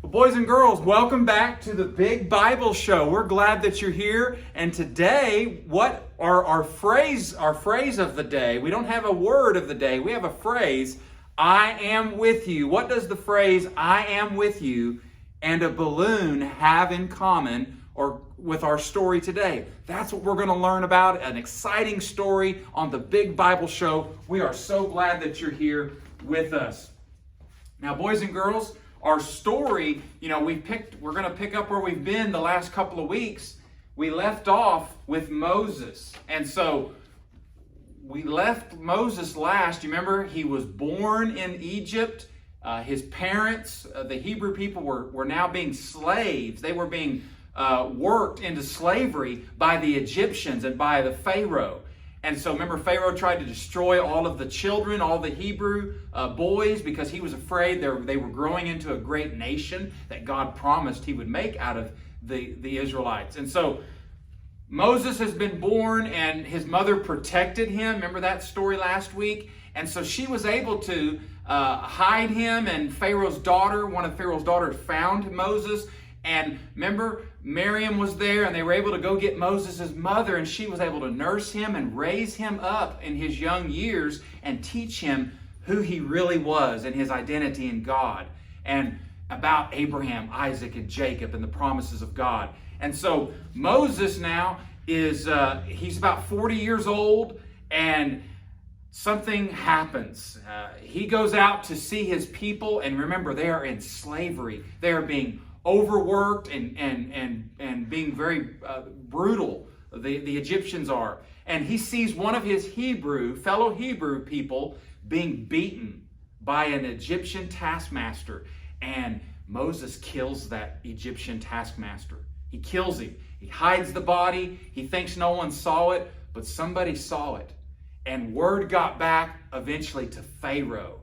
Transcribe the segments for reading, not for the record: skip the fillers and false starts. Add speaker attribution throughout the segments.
Speaker 1: Well, boys and girls, welcome back to the Big Bible Show. We're glad that you're here. And today, what are our phrase of the day? We don't have a word of the day. We have a phrase, I am with you. What does the phrase, I am with you, and a balloon have in common or with our story today? That's what we're going to learn about, an exciting story on the Big Bible Show. We are so glad that you're here with us. Now, boys and girls, our story, we're going to pick up where we've been the last couple of weeks. We left off with Moses. And so we left Moses last. You remember he was born in Egypt. His parents, the Hebrew people, were now being slaves. They were being worked into slavery by the Egyptians and by the Pharaoh. And so remember, Pharaoh tried to destroy all of the children, all the Hebrew boys, because he was afraid they were growing into a great nation that God promised he would make out of the Israelites. And so Moses has been born, and his mother protected him. Remember that story last week? And so she was able to hide him, and one of Pharaoh's daughters found Moses. And remember, Miriam was there, and they were able to go get Moses' mother, and she was able to nurse him and raise him up in his young years and teach him who he really was and his identity in God, and about Abraham, Isaac, and Jacob and the promises of God. And so Moses now he's about 40 years old, and something happens. He goes out to see his people, and remember, they are in slavery. They are being overworked and being very brutal. The Egyptians are. And he sees one of his fellow Hebrew people being beaten by an Egyptian taskmaster. And Moses kills that Egyptian taskmaster. He kills him. He hides the body. He thinks no one saw it, but somebody saw it. And word got back eventually to Pharaoh.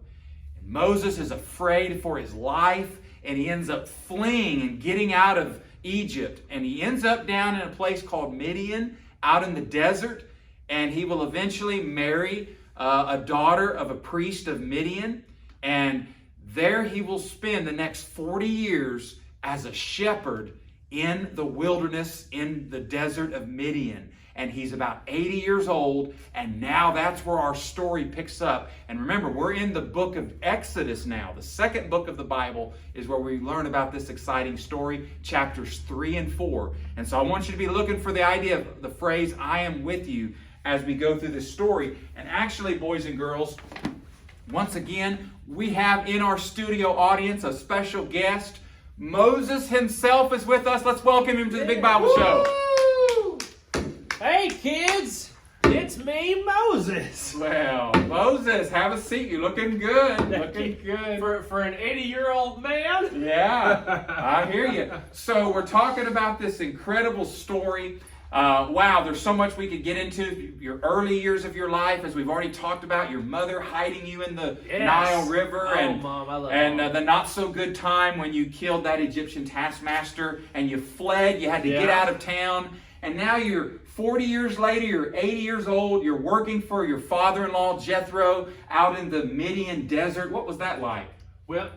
Speaker 1: And Moses is afraid for his life, and he ends up fleeing and getting out of Egypt. And he ends up down in a place called Midian, out in the desert. And he will eventually marry a daughter of a priest of Midian. And there he will spend the next 40 years as a shepherd in the wilderness, in the desert of Midian. And he's about 80 years old, and now that's where our story picks up. And remember, we're in the book of Exodus now. The second book of the Bible is where we learn about this exciting story, chapters 3 and 4. And so I want you to be looking for the idea of the phrase, I am with you, as we go through this story. And actually, boys and girls, once again, we have in our studio audience a special guest. Moses himself is with us. Let's welcome him to the Big Bible Show.
Speaker 2: Hey kids, it's me, Moses.
Speaker 1: Well, Moses, have a seat. You're looking good. Looking good.
Speaker 2: For an 80-year-old man?
Speaker 1: Yeah, I hear you. So we're talking about this incredible story. Wow, there's so much we could get into. Your early years of your life, as we've already talked about, your mother hiding you in the Nile River,
Speaker 2: Mom, I love
Speaker 1: the not so good time when you killed that Egyptian taskmaster and you fled. You had to get out of town. And now you're 40 years later, you're 80 years old, you're working for your father-in-law, Jethro, out in the Midian desert. What was that like?
Speaker 2: Well,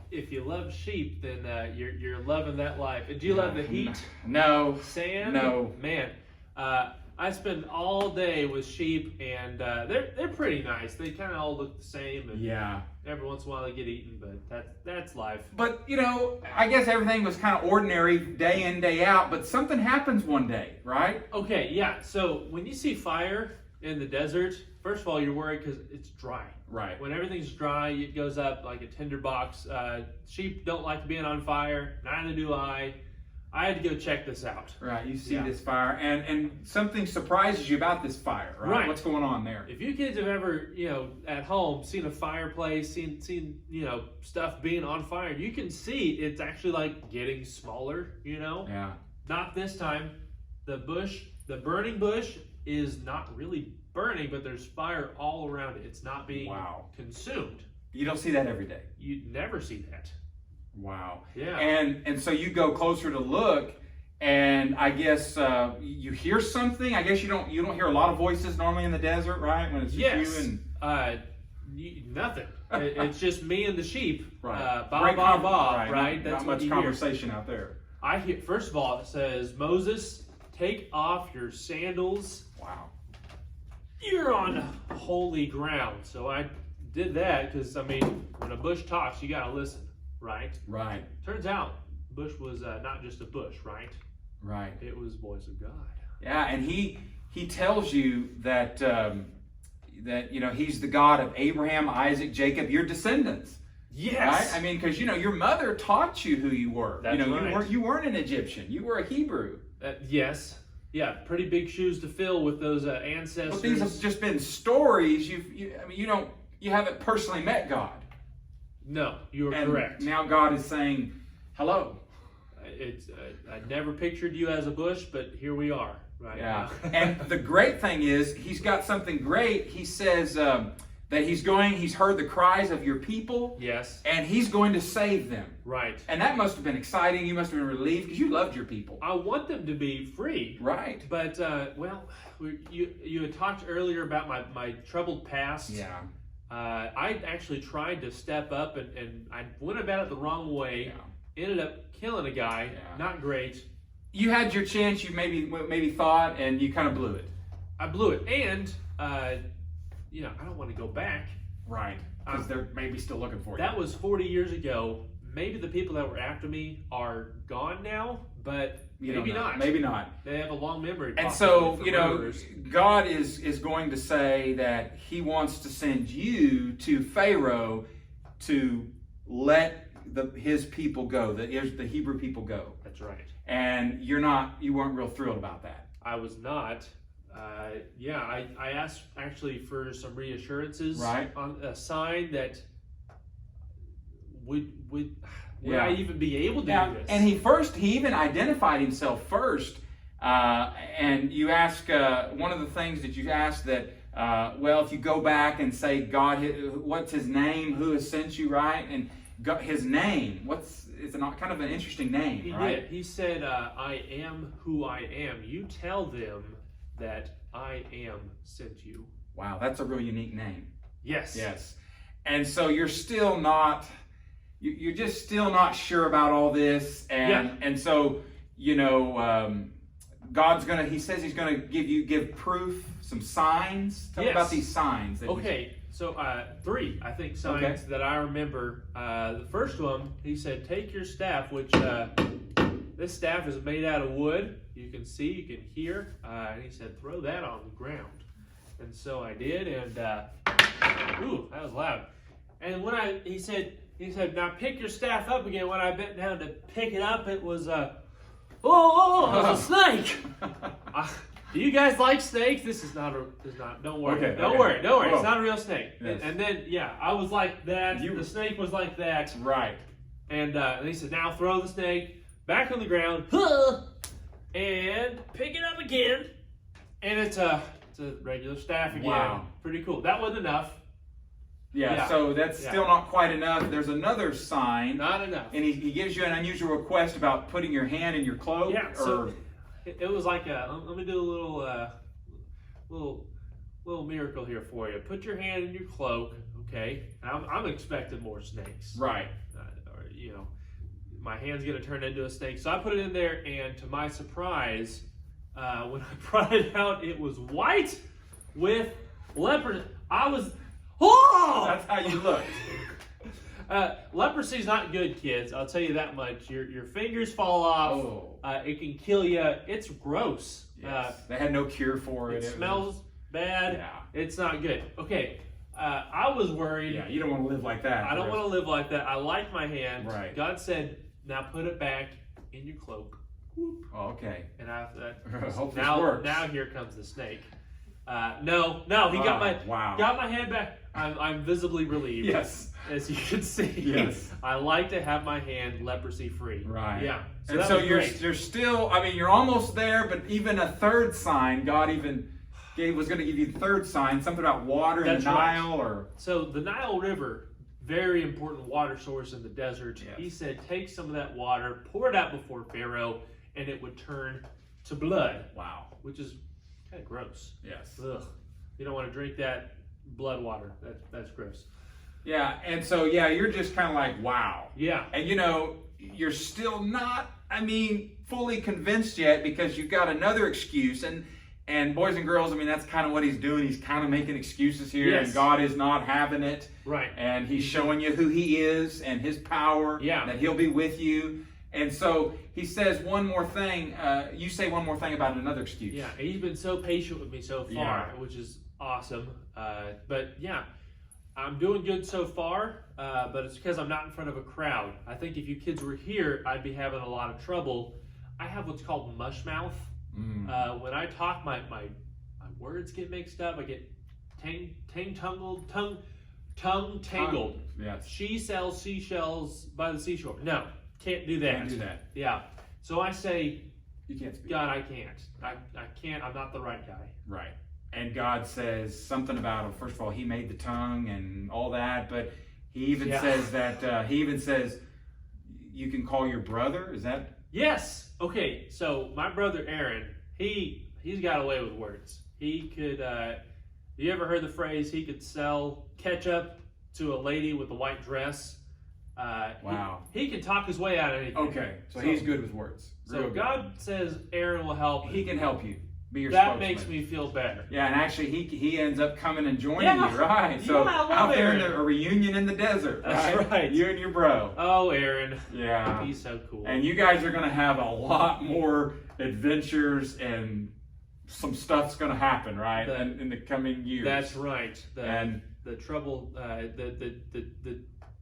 Speaker 2: if you love sheep, then you're loving that life. Do you love the heat?
Speaker 1: No.
Speaker 2: Sand?
Speaker 1: No.
Speaker 2: Man, I spend all day with sheep, and they're pretty nice. They kind of all look the same, and every once in a while they get eaten, but that's life.
Speaker 1: But, I guess everything was kind of ordinary day in, day out, but something happens one day, right?
Speaker 2: Okay, yeah. So when you see fire in the desert, first of all, you're worried because it's dry.
Speaker 1: Right.
Speaker 2: When everything's dry, it goes up like a tinderbox. Sheep don't like being on fire, neither do I. I had to go check this out.
Speaker 1: Right, you see this fire, and something surprises you about this fire, right? What's going on there?
Speaker 2: If you kids have ever, at home, seen a fireplace, seen stuff being on fire, you can see it's actually like getting smaller,
Speaker 1: Yeah.
Speaker 2: Not this time. The burning bush is not really burning, but there's fire all around it. It's not being consumed.
Speaker 1: You don't see that every day.
Speaker 2: You never see that.
Speaker 1: Wow.
Speaker 2: Yeah.
Speaker 1: And so you go closer to look, and I guess you hear something. I guess you don't hear a lot of voices normally in the desert, right? When it's just you and
Speaker 2: nothing. It's just me and the sheep.
Speaker 1: Right.
Speaker 2: Ba, ba, ba, right?
Speaker 1: Not
Speaker 2: That's
Speaker 1: much
Speaker 2: what you
Speaker 1: conversation out there.
Speaker 2: I hear, first of all, it says, Moses, take off your sandals.
Speaker 1: Wow.
Speaker 2: You're on holy ground. So I did that because, I mean, when a bush talks, you got to listen, right?
Speaker 1: Right.
Speaker 2: Turns out, bush was not just a bush, right?
Speaker 1: Right.
Speaker 2: It was voice of God.
Speaker 1: Yeah, and he tells you that that he's the God of Abraham, Isaac, Jacob, your descendants.
Speaker 2: Yes.
Speaker 1: Right? I mean, because your mother taught you who you were.
Speaker 2: That's right.
Speaker 1: You weren't an Egyptian. You were a Hebrew.
Speaker 2: Yes. Yeah, pretty big shoes to fill with those ancestors.
Speaker 1: But these have just been stories. You haven't personally met God.
Speaker 2: No, you are
Speaker 1: And
Speaker 2: correct.
Speaker 1: now God is saying, hello.
Speaker 2: I never pictured you as a bush, but here we are. Right.
Speaker 1: Yeah. And the great thing is, he's got something great. He says that he's heard the cries of your people.
Speaker 2: Yes.
Speaker 1: And he's going to save them.
Speaker 2: Right.
Speaker 1: And that must have been exciting. You must have been relieved because you loved your people.
Speaker 2: I want them to be free.
Speaker 1: Right.
Speaker 2: But, you had talked earlier about my troubled past.
Speaker 1: Yeah.
Speaker 2: I actually tried to step up and I went about it the wrong way.
Speaker 1: Yeah.
Speaker 2: Ended up killing a guy.
Speaker 1: Yeah.
Speaker 2: Not great.
Speaker 1: You had your chance. You maybe thought, and you kind of blew it.
Speaker 2: I blew it. And, I don't want to go back.
Speaker 1: Right. Because they're maybe still looking for you.
Speaker 2: That was 40 years ago. Maybe the people that were after me are gone now, but maybe not.
Speaker 1: Maybe not.
Speaker 2: They have a long memory.
Speaker 1: And so,
Speaker 2: murderers.
Speaker 1: God is going to say that he wants to send you to Pharaoh to let his people go, the Hebrew people go.
Speaker 2: That's right.
Speaker 1: And you weren't real thrilled about that.
Speaker 2: I was not. I asked actually for some reassurances,
Speaker 1: right,
Speaker 2: on a sign that would
Speaker 1: yeah.
Speaker 2: I even be able to do this?
Speaker 1: And he even identified himself first. And you ask, one of the things that you asked that, if you go back and say, God, what's his name? Who has sent you, right? And his name, it's kind of an interesting name,
Speaker 2: he
Speaker 1: right?
Speaker 2: did. He said, I am who I am. You tell them that I am sent you.
Speaker 1: Wow, that's a real unique name.
Speaker 2: Yes.
Speaker 1: Yes. And so you're still not, you're just still not sure about all this. And so, God's he says he's going to give proof, some signs. Tell me about these signs.
Speaker 2: Okay. So 3, I think, signs that I remember. The first one, he said, take your staff, which this staff is made out of wood. You can see, you can hear. And he said, throw that on the ground. And so I did, and ooh, that was loud. And when he said, now pick your staff up again. When I bent down to pick it up, it was it was a snake. Do you guys like snakes? This is not. Don't worry. Don't worry. Whoa. It's not a real snake.
Speaker 1: Yes.
Speaker 2: And then, I was like that. The snake was like that.
Speaker 1: Right.
Speaker 2: And he said, now throw the snake back on the ground, and pick it up again. And it's a regular staff again.
Speaker 1: Wow.
Speaker 2: Pretty cool. That wasn't enough.
Speaker 1: Yeah, so that's still not quite enough. There's another sign.
Speaker 2: Not enough.
Speaker 1: And he gives you an unusual request about putting your hand in your cloak.
Speaker 2: Yeah, so it was like let me do a little miracle here for you. Put your hand in your cloak, okay? I'm expecting more snakes.
Speaker 1: Right.
Speaker 2: My hand's going to turn into a snake. So I put it in there, and to my surprise, when I brought it out, it was white with leopard.
Speaker 1: That's how you look.
Speaker 2: Leprosy's not good, kids. I'll tell you that much. Your fingers fall off. It can kill you. It's gross.
Speaker 1: Yes. They had no cure for it.
Speaker 2: It smells bad.
Speaker 1: Yeah.
Speaker 2: It's not good. Okay. I was worried.
Speaker 1: Yeah, you don't want to live like that.
Speaker 2: I don't want to live like that. I like my hand.
Speaker 1: Right.
Speaker 2: God said, now put it back in your cloak. Whoop.
Speaker 1: Oh, okay.
Speaker 2: And after that,
Speaker 1: hope this works.
Speaker 2: Now here comes the snake. No, he got my hand back. I'm visibly relieved.
Speaker 1: Yes.
Speaker 2: As you can see.
Speaker 1: Yes.
Speaker 2: I like to have my hand leprosy free.
Speaker 1: Right.
Speaker 2: Yeah.
Speaker 1: So you're still, you're almost there, but even a third sign, God even was going to give you the third sign, something about water in the Nile or.
Speaker 2: So the Nile River, very important water source in the desert.
Speaker 1: Yes.
Speaker 2: He said, take some of that water, pour it out before Pharaoh, and it would turn to blood.
Speaker 1: Wow.
Speaker 2: Which is kind of gross.
Speaker 1: Yes.
Speaker 2: Ugh. You don't want to drink that blood water. That's gross.
Speaker 1: Yeah, and so you're just kind of like, wow.
Speaker 2: Yeah.
Speaker 1: And you're still not, fully convinced yet because you've got another excuse. And boys and girls, that's kind of what he's doing. He's kind of making excuses here,
Speaker 2: Yes.
Speaker 1: and God is not having it.
Speaker 2: Right.
Speaker 1: And he's showing you who he is and his power,
Speaker 2: Yeah.
Speaker 1: that he'll be with you. And so he says one more thing. You say one more thing about another excuse.
Speaker 2: Yeah, and he's been so patient with me so far,
Speaker 1: Yeah.
Speaker 2: which is awesome. But yeah, I'm doing good so far, but it's because I'm not in front of a crowd. I think if you kids were here, I'd be having a lot of trouble. I have what's called mush mouth. When I talk, my words get mixed up. I get tongue tangled.
Speaker 1: Yes.
Speaker 2: She sells seashells by the seashore. No, can't do that.
Speaker 1: Can't do that.
Speaker 2: Yeah. So I say,
Speaker 1: You can't speak.
Speaker 2: God, I can't. I can't. I'm not the right guy.
Speaker 1: Right. And God says something about, first of all, he made the tongue and all that, but he even says that, you can call your brother. Is that?
Speaker 2: Yes. Okay. So my brother Aaron, he's got away with words. He could. You ever heard the phrase? He could sell ketchup to a lady with a white dress.
Speaker 1: Wow.
Speaker 2: He can talk his way out of anything.
Speaker 1: Okay. So he's good with words.
Speaker 2: So
Speaker 1: Real good.
Speaker 2: God says Aaron will help.
Speaker 1: He can help you. Be your
Speaker 2: That
Speaker 1: spokesman.
Speaker 2: makes me feel better.
Speaker 1: Yeah, and actually he ends up coming and joining
Speaker 2: Yeah.
Speaker 1: you, right? So
Speaker 2: Yeah, I love
Speaker 1: out there in
Speaker 2: Aaron.
Speaker 1: a reunion in the desert,
Speaker 2: That's right.
Speaker 1: You and your bro.
Speaker 2: Oh, Aaron.
Speaker 1: Yeah.
Speaker 2: He's so cool.
Speaker 1: And you guys are going to have a lot more adventures, and some stuff's going to happen, right? In the coming years.
Speaker 2: That's right.
Speaker 1: And
Speaker 2: the trouble,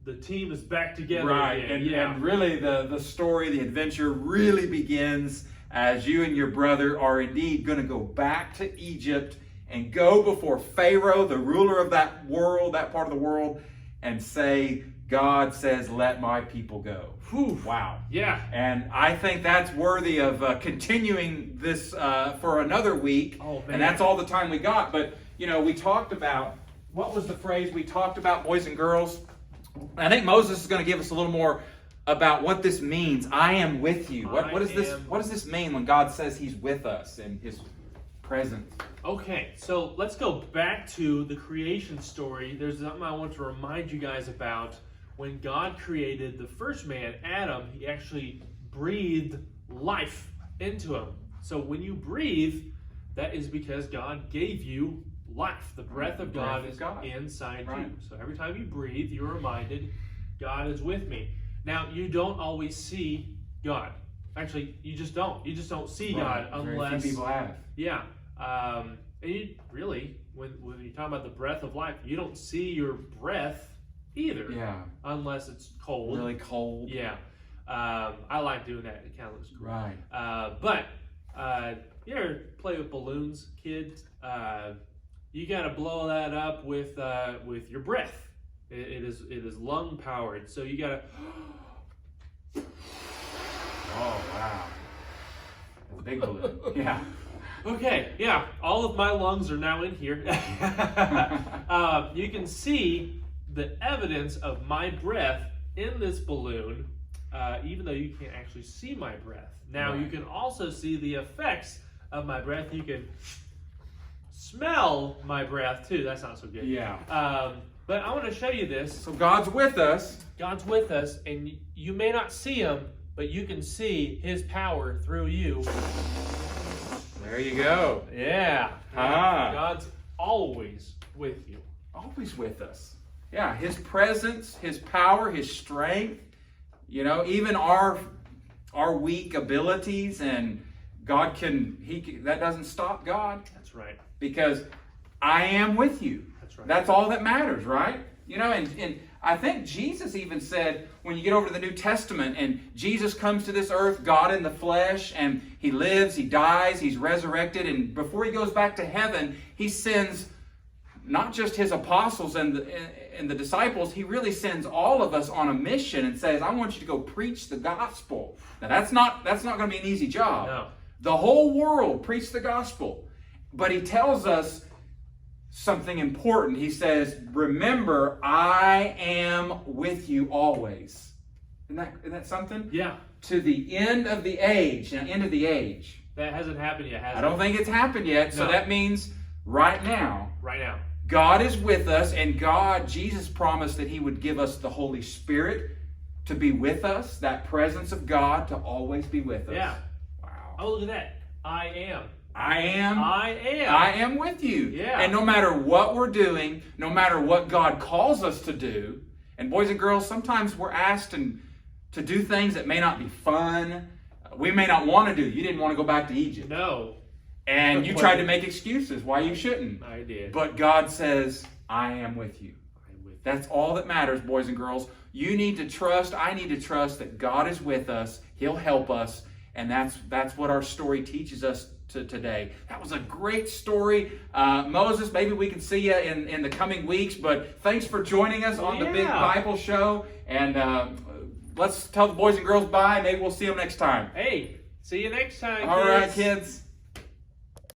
Speaker 2: the team is back together
Speaker 1: right,
Speaker 2: again.
Speaker 1: and really the story, the adventure really begins as you and your brother are indeed going to go back to Egypt and go before Pharaoh, the ruler of that world, that part of the world, and say, God says, let my people go.
Speaker 2: Whew.
Speaker 1: Wow.
Speaker 2: Yeah.
Speaker 1: And I think that's worthy of continuing this for another week.
Speaker 2: Oh, man.
Speaker 1: And that's all the time we got. But, we talked about, what was the phrase we talked about, boys and girls? I think Moses is going to give us a little more about what this means. I am with you. What does this mean when God says he's with us in his presence?
Speaker 2: Okay, so let's go back to the creation story. There's something I want to remind you guys about. When God created the first man, Adam, he actually breathed life into him. So when you breathe, that is because God gave you life. The breath of God is inside you. So every time you breathe, you're reminded, God is with me. Now, you don't always see God. Actually, you just don't. You just don't see God unless...
Speaker 1: Very few people have.
Speaker 2: Yeah. And you, really, when you talk about the breath of life, you don't see your breath either.
Speaker 1: Yeah.
Speaker 2: Unless it's cold.
Speaker 1: Really cold.
Speaker 2: Yeah. I like doing that. It kind of looks cool.
Speaker 1: Right.
Speaker 2: But you ever play with balloons, kids? You got to blow that up with your breath. It is lung powered. So you got to...
Speaker 1: Oh, wow. That's a big balloon. Yeah.
Speaker 2: Okay, yeah, all of my lungs are now in here. You can see the evidence of my breath in this balloon, even though you can't actually see my breath. Now, you can also see the effects of my breath. You can smell my breath, too. That's not so good.
Speaker 1: Yeah.
Speaker 2: But I want to show you this.
Speaker 1: So God's with us.
Speaker 2: God's with us, and you may not see him, but you can see his power through you.
Speaker 1: There you go.
Speaker 2: Yeah.
Speaker 1: Ah.
Speaker 2: God's always with you.
Speaker 1: Always with us. Yeah, his presence, his power, his strength, even our weak abilities, and God that doesn't stop God.
Speaker 2: That's right.
Speaker 1: Because I am with you.
Speaker 2: That's right.
Speaker 1: That's all that matters, right? And I think Jesus even said, when you get over to the New Testament and Jesus comes to this earth, God in the flesh, and he lives, he dies, he's resurrected, and before he goes back to heaven, he sends not just his apostles and the disciples, he really sends all of us on a mission and says, I want you to go preach the gospel. Now that's not going to be an easy job.
Speaker 2: No.
Speaker 1: The whole world preach the gospel. But he tells us something important. He says, remember, I am with you always. Isn't that something?
Speaker 2: Yeah.
Speaker 1: To the end of the age. Now, end of the age.
Speaker 2: That hasn't happened yet, has it?
Speaker 1: I don't think it's happened yet. So
Speaker 2: No.
Speaker 1: that means right now,
Speaker 2: Right now.
Speaker 1: God is with us, and Jesus promised that He would give us the Holy Spirit to be with us, that presence of God to always be with us.
Speaker 2: Yeah.
Speaker 1: Wow.
Speaker 2: Oh, look at that. I am.
Speaker 1: I am.
Speaker 2: I am.
Speaker 1: I am with you.
Speaker 2: Yeah.
Speaker 1: And no matter what we're doing, no matter what God calls us to do, and boys and girls, sometimes we're asked to do things that may not be fun. We may not want to do. You didn't want to go back to Egypt.
Speaker 2: No.
Speaker 1: And you tried to make excuses why you shouldn't.
Speaker 2: I did.
Speaker 1: But God says, I am with you.
Speaker 2: I'm with you.
Speaker 1: That's all that matters, boys and girls. You need to trust, I need to trust that God is with us. He'll help us. And that's what our story teaches us today. That was a great story. Moses, maybe we can see you in the coming weeks. But thanks for joining us on the Big Bible Show. And let's tell the boys and girls bye. Maybe we'll see them next time.
Speaker 2: Hey, see you next time,
Speaker 1: All
Speaker 2: kids.
Speaker 1: right, kids.